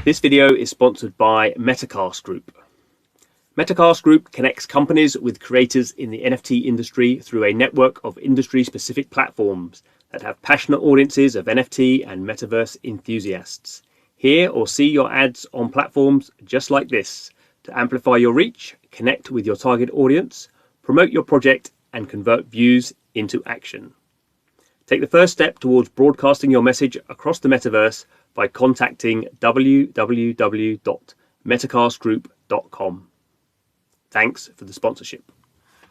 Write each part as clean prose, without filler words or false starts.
This video is sponsored by Metacast Group. Metacast Group connects companies with creators in the NFT industry through a network of industry-specific platforms that have passionate audiences of NFT and metaverse enthusiasts. Hear or see your ads on platforms just like this to amplify your reach, connect with your target audience, promote your project, and convert views into action. Take the first step towards broadcasting your message across the metaverse by contacting www.metacastgroup.com. Thanks for the sponsorship.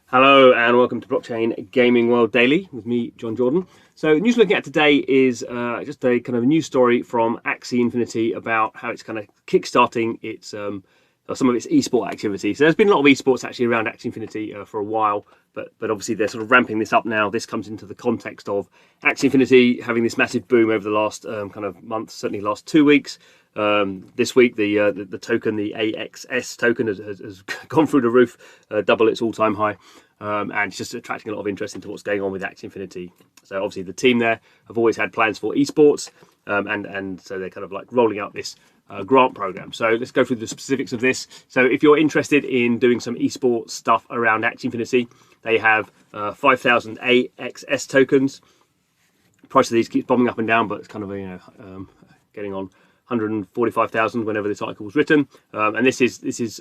Hello and welcome to Blockchain Gaming World Daily with me, John Jordan. So the news we're looking at today is just a kind of a news story from AXIE Infinity about how it's kind of kickstarting its some of its esport activity. So there's been a lot of esports actually around AXIE Infinity for a while, but obviously they're sort of ramping this up now. This comes into the context of AXIE Infinity having this massive boom over the last kind of month, certainly last 2 weeks. This week the token, the AXS token, has gone through the roof, double its all-time high, and it's just attracting a lot of interest into what's going on with AXIE Infinity. So obviously the team there have always had plans for esports, and so they're kind of like rolling out this grant program. So let's go through the specifics of this. So if you're interested in doing some esports stuff around AXIE Infinity, they have 5,000 AXS tokens. The price of these keeps bombing up and down, but it's kind of getting on 145,000 whenever this article was written, and this is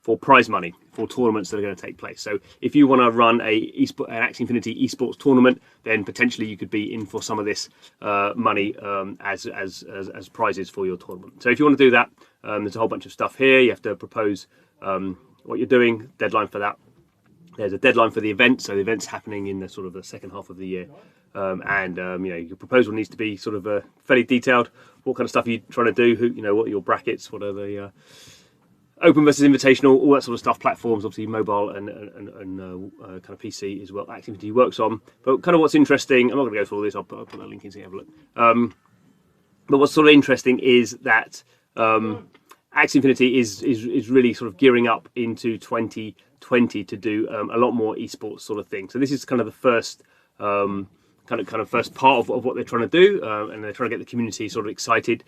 for prize money for tournaments that are going to take place. So if you want to run an AXIE Infinity esports tournament, then potentially you could be in for some of this money as prizes for your tournament. So if you want to do that, there's a whole bunch of stuff here. You have to propose what you're doing. Deadline for that. There's a deadline for the event, so the event's happening in the sort of the second half of the year, and your proposal needs to be sort of fairly detailed. What kind of stuff are you trying to do? What are your brackets? What are the open versus invitational? All that sort of stuff. Platforms, obviously, mobile and kind of PC is what AXIE Infinity works on. But kind of what's interesting, I'm not going to go through all this. I'll put that link in so you have a look. But what's sort of interesting is that AXIE Infinity is really sort of gearing up into 2020 to do a lot more esports sort of thing. So this is kind of the first kind of first part of what they're trying to do, and they're trying to get the community sort of excited.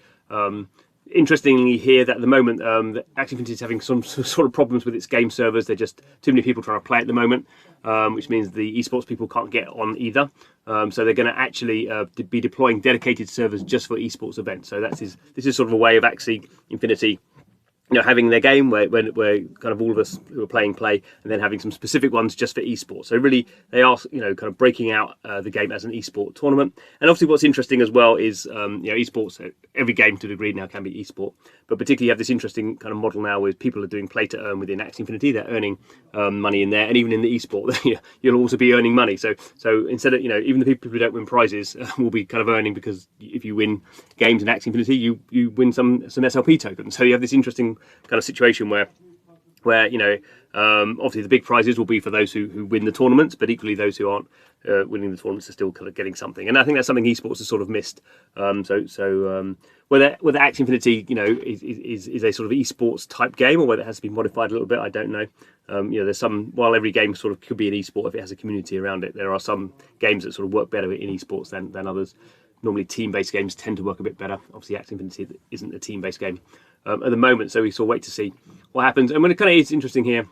Interestingly here that at the moment the AXIE Infinity is having some sort of problems with its game servers. There's just too many people trying to play at the moment, which means the esports people can't get on either. So they're going to actually be deploying dedicated servers just for esports events. So this is sort of a way of AXIE Infinity having their game where kind of all of us who are playing play, and then having some specific ones just for esports. So really they are kind of breaking out the game as an esport tournament. And obviously what's interesting as well is esports, every game to a degree now can be esport, but particularly you have this interesting kind of model now where people are doing play to earn within AXIE Infinity. They're earning money in there, and even in the esport you'll also be earning money. So instead of even the people who don't win prizes will be kind of earning, because if you win games in AXIE Infinity you win some SLP tokens. So you have this interesting kind of situation where obviously the big prizes will be for those who win the tournaments, but equally those who aren't winning the tournaments are still kind of getting something. And I think that's something esports has sort of missed. Whether AXIE Infinity is a sort of esports type game, or whether it has to be modified a little bit, I don't know. There's some, while every game sort of could be an esport if it has a community around it, there are some games that sort of work better in esports than others. Normally team-based games tend to work a bit better. Obviously AXIE Infinity isn't a team-based game at the moment, so we sort of wait to see what happens. And when it kind of is interesting here,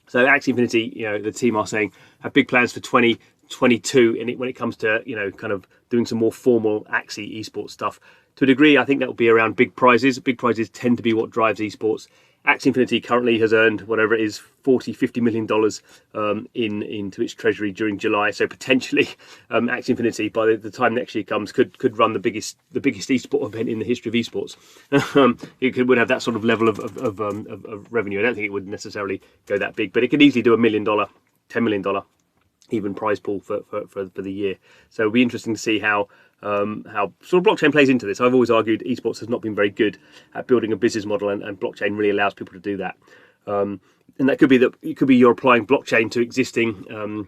so AXIE Infinity, the team are saying have big plans for 2022, and when it comes to kind of doing some more formal AXIE esports stuff. To a degree, I think that will be around big prizes. Big prizes tend to be what drives esports. AXIE Infinity currently has earned whatever it is, $40–50 million into its treasury during July. So potentially, AXIE Infinity, by the time next year comes, could run the biggest esport event in the history of esports. It would have that sort of level of revenue. I don't think it would necessarily go that big, but it could easily do $1 million, $10 million, even prize pool for the year. So it'll be interesting to see how sort of blockchain plays into this. I've always argued esports has not been very good at building a business model, and blockchain really allows people to do that. And that could be you're applying blockchain to existing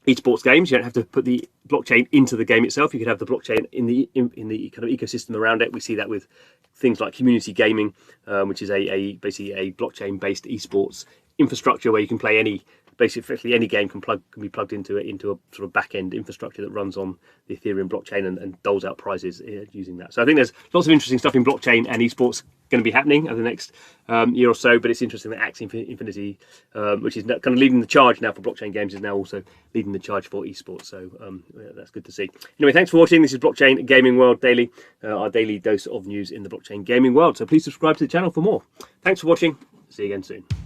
esports games. You don't have to put the blockchain into the game itself. You could have the blockchain in the kind of ecosystem around it. We see that with things like community gaming, which is basically a blockchain based esports infrastructure where you can play any basically any game can be plugged into a sort of back-end infrastructure that runs on the Ethereum blockchain and doles out prizes using that. So I think there's lots of interesting stuff in blockchain and esports going to be happening over the next year or so. But it's interesting that AXIE Infinity, which is kind of leading the charge now for blockchain games, is now also leading the charge for esports. So that's good to see. Anyway, thanks for watching. This is Blockchain Gaming World Daily, our daily dose of news in the blockchain gaming world. So please subscribe to the channel for more. Thanks for watching. See you again soon.